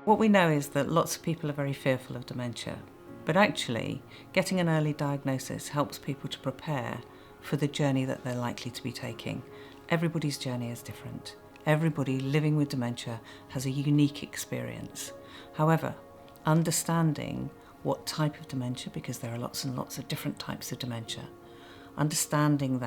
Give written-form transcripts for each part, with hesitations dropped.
What we know is that lots of people are very fearful of dementia, but actually getting an early diagnosis helps people to prepare for the journey that they're likely to be taking. Everybody's journey is different. Everybody living with dementia has a unique experience. However, understanding what type of dementia, because there are lots and lots of different types of dementia, understanding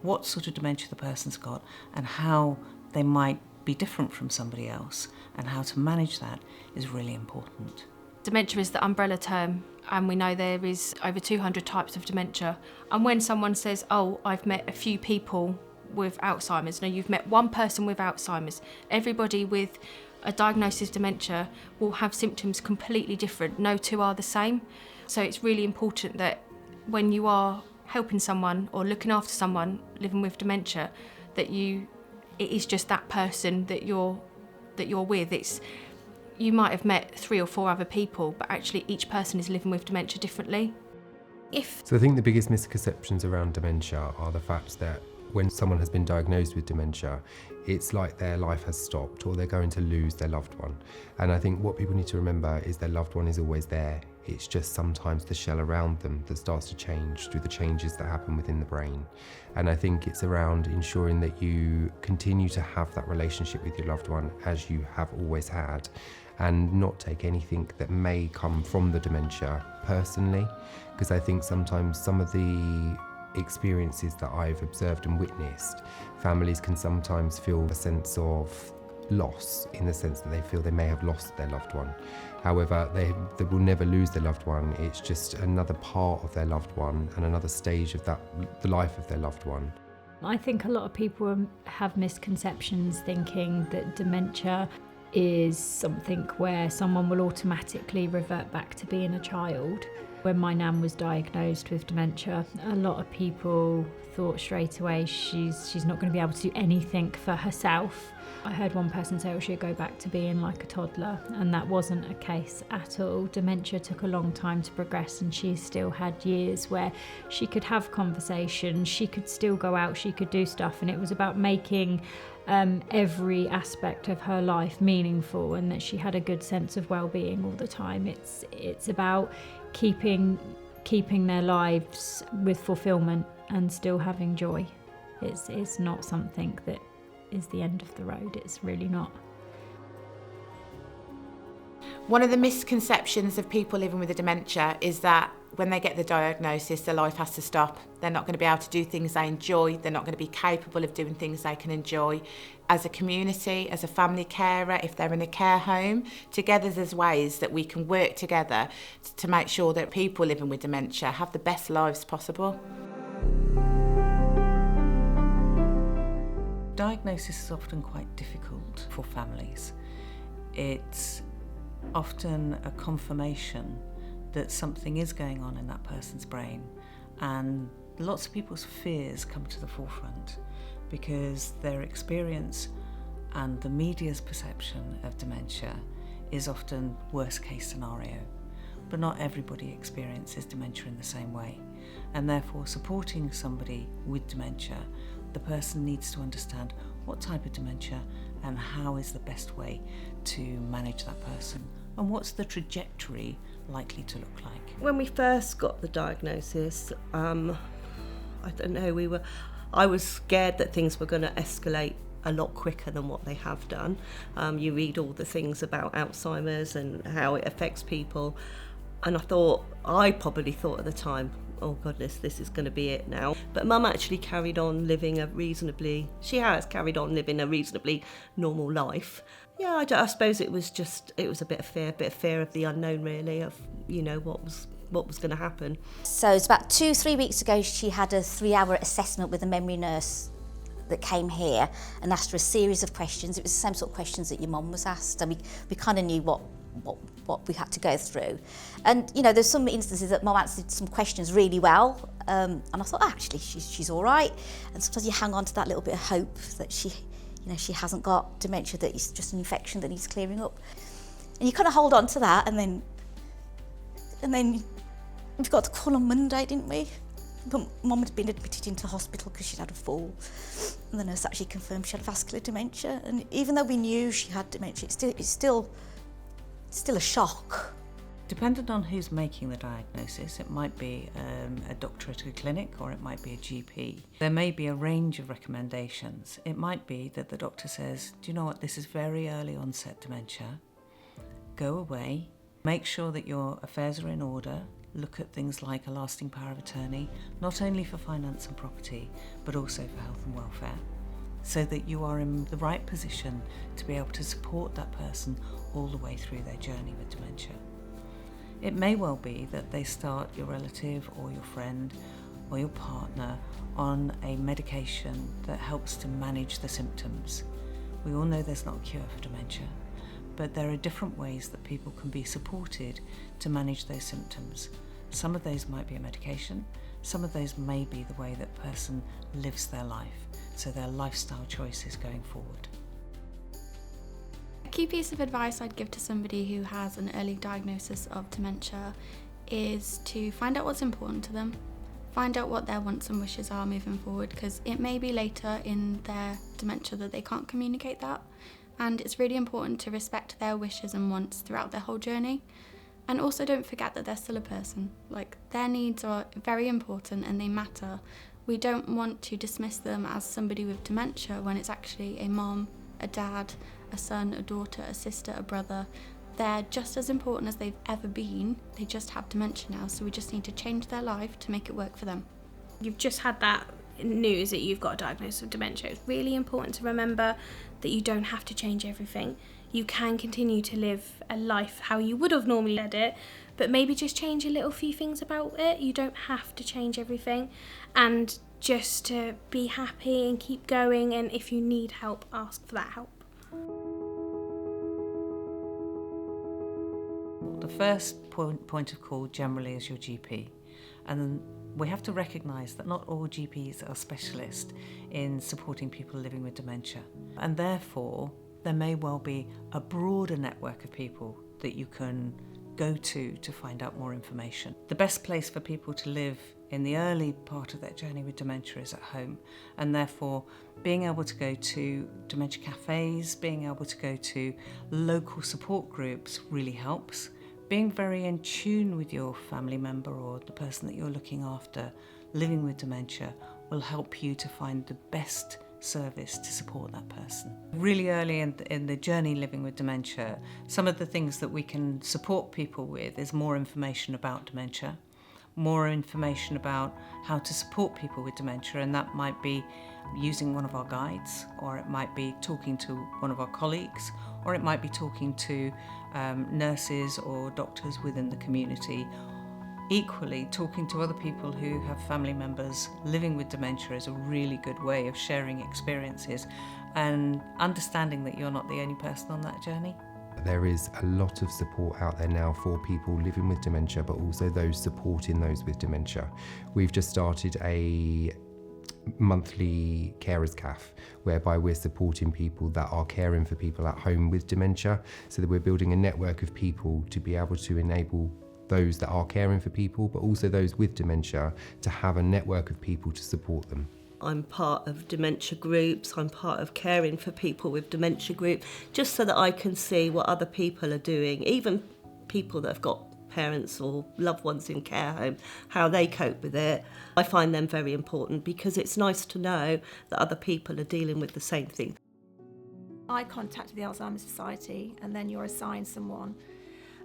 what sort of dementia the person's got and how they might be different from somebody else and how to manage that is really important. Dementia is the umbrella term, and we know there is over 200 types of dementia. And when someone says, oh, I've met a few people with Alzheimer's, no, you've met one person with Alzheimer's. Everybody with a diagnosis of dementia will have symptoms completely different. No two are the same. So it's really important that when you are helping someone or looking after someone living with dementia, that it is just that person that you're with. You might have met 3 or 4 other people, but actually each person is living with dementia differently. So I think the biggest misconceptions around dementia are the fact that when someone has been diagnosed with dementia, it's like their life has stopped or they're going to lose their loved one. And I think what people need to remember is their loved one is always there. It's just sometimes the shell around them that starts to change through the changes that happen within the brain. And I think it's around ensuring that you continue to have that relationship with your loved one as you have always had, and not take anything that may come from the dementia personally, because I think sometimes some of the experiences that I've observed and witnessed, families can sometimes feel a sense of loss in the sense that they feel they may have lost their loved one. However, they will never lose their loved one. It's just another part of their loved one and another stage of the life of their loved one. I think a lot of people have misconceptions thinking that dementia is something where someone will automatically revert back to being a child. When my nan was diagnosed with dementia, a lot of people thought straight away she's not going to be able to do anything for herself. I heard one person say, she'll go back to being like a toddler, and that wasn't a case at all. Dementia took a long time to progress, and she still had years where she could have conversations, she could still go out, she could do stuff, and it was about making every aspect of her life meaningful, and that she had a good sense of well-being all the time. It's about keeping their lives with fulfillment and still having joy. It's not something that is the end of the road. It's really not. One of the misconceptions of people living with a dementia is that when they get the diagnosis, their life has to stop. They're not going to be able to do things they enjoy. They're not going to be capable of doing things they can enjoy. As a community, as a family carer, if they're in a care home, together there's ways that we can work together to make sure that people living with dementia have the best lives possible. Diagnosis is often quite difficult for families. It's often a confirmation that something is going on in that person's brain, and lots of people's fears come to the forefront because their experience and the media's perception of dementia is often worst case scenario. But not everybody experiences dementia in the same way, and therefore supporting somebody with dementia, the person needs to understand what type of dementia and how is the best way to manage that person, and what's the trajectory likely to look like. When we first got the diagnosis, I don't know, I was scared that things were going to escalate a lot quicker than what they have done. You read all the things about Alzheimer's and how it affects people, and I probably thought at the time, oh goodness, this is going to be it now. But Mum actually carried on living she has carried on living a reasonably normal life. Yeah, I suppose it was a bit of fear of the unknown, really, of, what was going to happen. So it's about 2-3 weeks ago, she had a 3-hour assessment with a memory nurse that came here and asked her a series of questions. It was the same sort of questions that your mum was asked, and we kind of knew what we had to go through. And there's some instances that Mum answered some questions really well, and I thought, actually she's all right. And sometimes you hang on to that little bit of hope that she hasn't got dementia, that it's just an infection that needs clearing up, and you kind of hold on to that, and then we've got the call on Monday, didn't we? But Mum had been admitted into hospital because she'd had a fall, and the nurse actually confirmed she had vascular dementia. And even though we knew she had dementia, it's still a shock. Depending on who's making the diagnosis, it might be a doctor at a clinic or it might be a GP. There may be a range of recommendations. It might be that the doctor says, do you know what, this is very early onset dementia. Go away, make sure that your affairs are in order, look at things like a lasting power of attorney, not only for finance and property, but also for health and welfare, so that you are in the right position to be able to support that person all the way through their journey with dementia. It may well be that they start your relative or your friend or your partner on a medication that helps to manage the symptoms. We all know there's not a cure for dementia, but there are different ways that people can be supported to manage those symptoms. Some of those might be a medication, some of those may be the way that a person lives their life, so their lifestyle choices going forward. A key piece of advice I'd give to somebody who has an early diagnosis of dementia is to find out what's important to them, find out what their wants and wishes are moving forward, because it may be later in their dementia that they can't communicate that, and it's really important to respect their wishes and wants throughout their whole journey. And also don't forget that they're still a person. Like, their needs are very important and they matter. We don't want to dismiss them as somebody with dementia when it's actually a mom, a dad, a son, a daughter, a sister, a brother. They're just as important as they've ever been. They just have dementia now, so we just need to change their life to make it work for them. You've just had that news that you've got a diagnosis of dementia. It's really important to remember that you don't have to change everything. You can continue to live a life how you would have normally led it, but maybe just change a little few things about it. You don't have to change everything, and just to be happy and keep going, and if you need help, ask for that help. The first point of call generally is your GP, and we have to recognise that not all GPs are specialists in supporting people living with dementia, and therefore there may well be a broader network of people that you can go to find out more information. The best place for people to live in the early part of their journey with dementia is at home, and therefore being able to go to dementia cafes, being able to go to local support groups really helps. Being very in tune with your family member or the person that you're looking after living with dementia will help you to find the best service to support that person. Really early in the journey living with dementia, some of the things that we can support people with is more information about dementia, more information about how to support people with dementia, and that might be using one of our guides, or it might be talking to one of our colleagues, or it might be talking to nurses or doctors within the community. Equally, talking to other people who have family members living with dementia is a really good way of sharing experiences and understanding that you're not the only person on that journey. There is a lot of support out there now for people living with dementia, but also those supporting those with dementia. We've just started a monthly carers CAF, whereby we're supporting people that are caring for people at home with dementia, so that we're building a network of people to be able to enable those that are caring for people, but also those with dementia, to have a network of people to support them. I'm part of dementia groups, I'm part of caring for people with dementia group, just so that I can see what other people are doing, even people that have got parents or loved ones in care home, how they cope with it. I find them very important because it's nice to know that other people are dealing with the same thing. I contacted the Alzheimer's Society, and then you're assigned someone.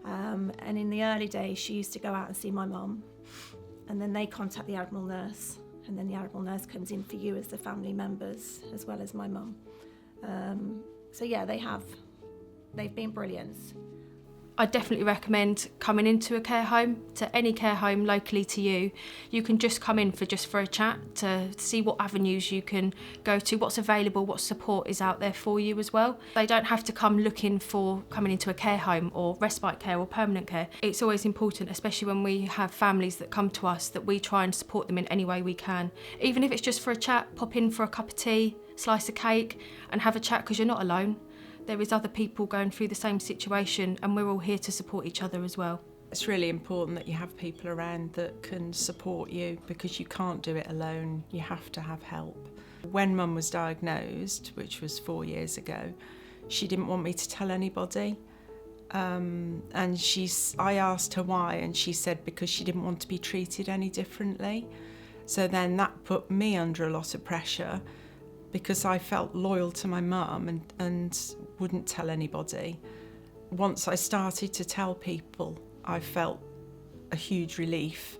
And in the early days, she used to go out and see my mum, and then they contact the Admiral nurse, and then the Admiral nurse comes in for you as the family members, as well as my mum. So yeah, they've been brilliant. I definitely recommend coming into a care home, to any care home locally to you. You can just come in for a chat to see what avenues you can go to, what's available, what support is out there for you as well. They don't have to come looking for coming into a care home or respite care or permanent care. It's always important, especially when we have families that come to us, that we try and support them in any way we can. Even if it's just for a chat, pop in for a cup of tea, slice of cake and have a chat, because you're not alone. There is other people going through the same situation, and we're all here to support each other as well. It's really important that you have people around that can support you, because you can't do it alone. You have to have help. When Mum was diagnosed, which was 4 years ago, she didn't want me to tell anybody. And I asked her why, and she said because she didn't want to be treated any differently. So then that put me under a lot of pressure, because I felt loyal to my mum and wouldn't tell anybody. Once I started to tell people, I felt a huge relief,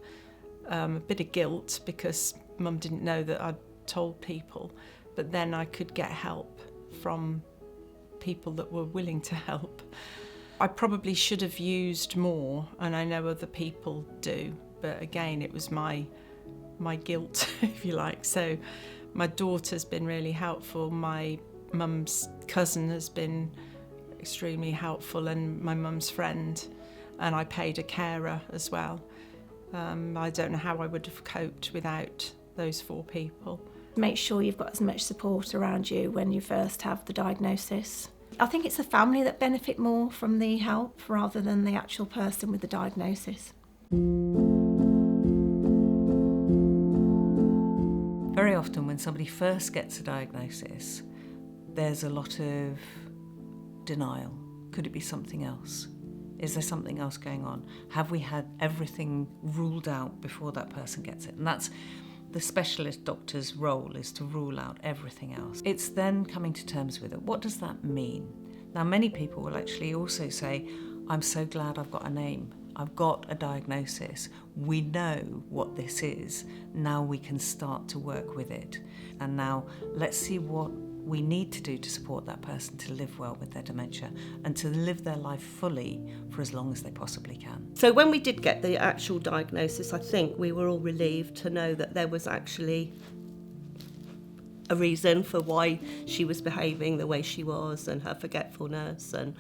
a bit of guilt because Mum didn't know that I'd told people, but then I could get help from people that were willing to help. I probably should have used more, and I know other people do, but again, it was my guilt, if you like. So my daughter's been really helpful, my mum's cousin has been extremely helpful, and my mum's friend, and I paid a carer as well. I don't know how I would have coped without those 4 people. Make sure you've got as much support around you when you first have the diagnosis. I think it's the family that benefit more from the help rather than the actual person with the diagnosis. Very often when somebody first gets a diagnosis, there's a lot of denial. Could it be something else? Is there something else going on? Have we had everything ruled out before that person gets it? And that's the specialist doctor's role, is to rule out everything else. It's then coming to terms with it. What does that mean? Now, many people will actually also say, I'm so glad I've got a name. I've got a diagnosis. We know what this is. Now we can start to work with it. And now let's see what we need to do to support that person to live well with their dementia and to live their life fully for as long as they possibly can. So when we did get the actual diagnosis, I think we were all relieved to know that there was actually a reason for why she was behaving the way she was, and her forgetfulness, and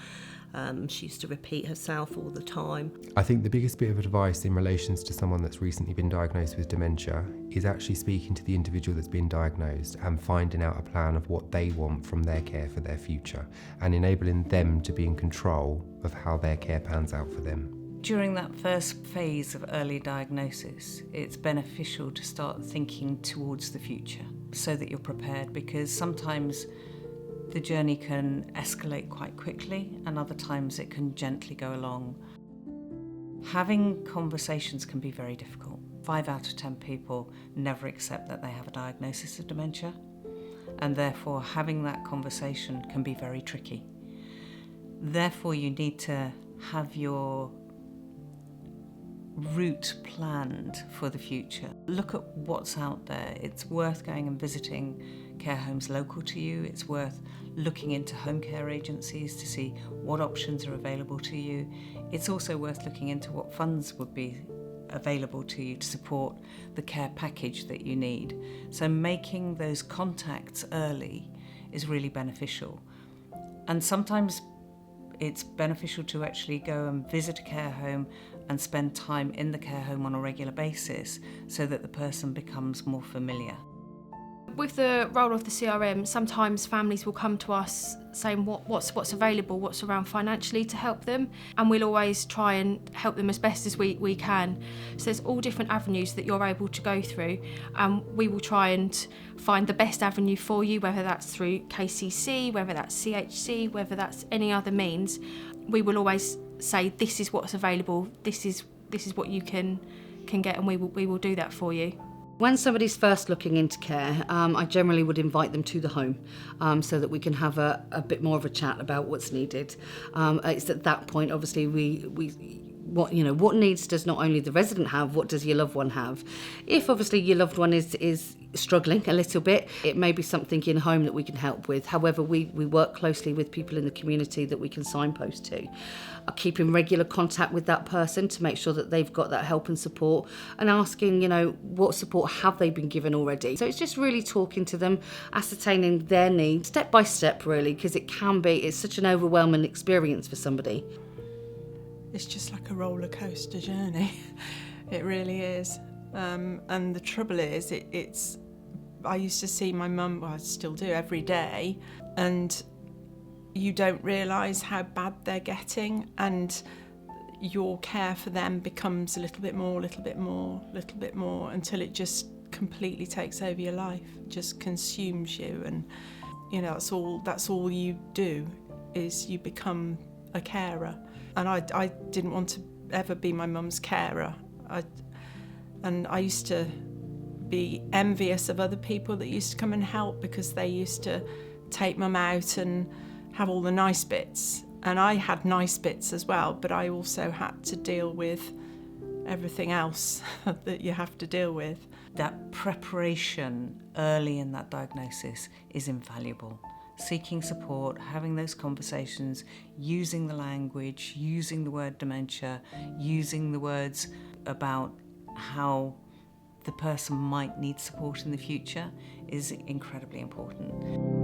she used to repeat herself all the time. I think the biggest bit of advice in relations to someone that's recently been diagnosed with dementia is actually speaking to the individual that's been diagnosed and finding out a plan of what they want from their care for their future, and enabling them to be in control of how their care pans out for them. During that first phase of early diagnosis, it's beneficial to start thinking towards the future so that you're prepared, because sometimes the journey can escalate quite quickly and other times it can gently go along. Having conversations can be very difficult. 5 out of 10 people never accept that they have a diagnosis of dementia, and therefore having that conversation can be very tricky. Therefore, you need to have your route planned for the future. Look at what's out there. It's worth going and visiting care homes local to you. It's worth looking into home care agencies to see what options are available to you. It's also worth looking into what funds would be available to you to support the care package that you need. So making those contacts early is really beneficial. And sometimes it's beneficial to actually go and visit a care home and spend time in the care home on a regular basis so that the person becomes more familiar. With the role of the CRM, sometimes families will come to us saying what's available, what's around financially to help them, and we'll always try and help them as best as we can. So there's all different avenues that you're able to go through, and we will try and find the best avenue for you, whether that's through KCC, whether that's CHC, whether that's any other means. We will always say this is what's available, this is what you can get, and we will do that for you. When somebody's first looking into care, I generally would invite them to the home so that we can have a bit more of a chat about what's needed. It's at that point, obviously, what needs does not only the resident have, what does your loved one have? If obviously your loved one is struggling a little bit, it may be something in home that we can help with. However, we work closely with people in the community that we can signpost to. I keep in regular contact with that person to make sure that they've got that help and support, and asking, what support have they been given already. So it's just really talking to them, ascertaining their needs, step by step really, because it's such an overwhelming experience for somebody. It's just like a roller coaster journey. It really is. And the trouble is, I used to see my mum, well I still do, every day, and you don't realise how bad they're getting, and your care for them becomes a little bit more, until it just completely takes over your life, just consumes you. And that's all you do, is you become a carer. And I didn't want to ever be my mum's carer. I used to be envious of other people that used to come and help, because they used to take mum out and have all the nice bits. And I had nice bits as well, but I also had to deal with everything else that you have to deal with. That preparation early in that diagnosis is invaluable. Seeking support, having those conversations, using the language, using the word dementia, using the words about how the person might need support in the future is incredibly important.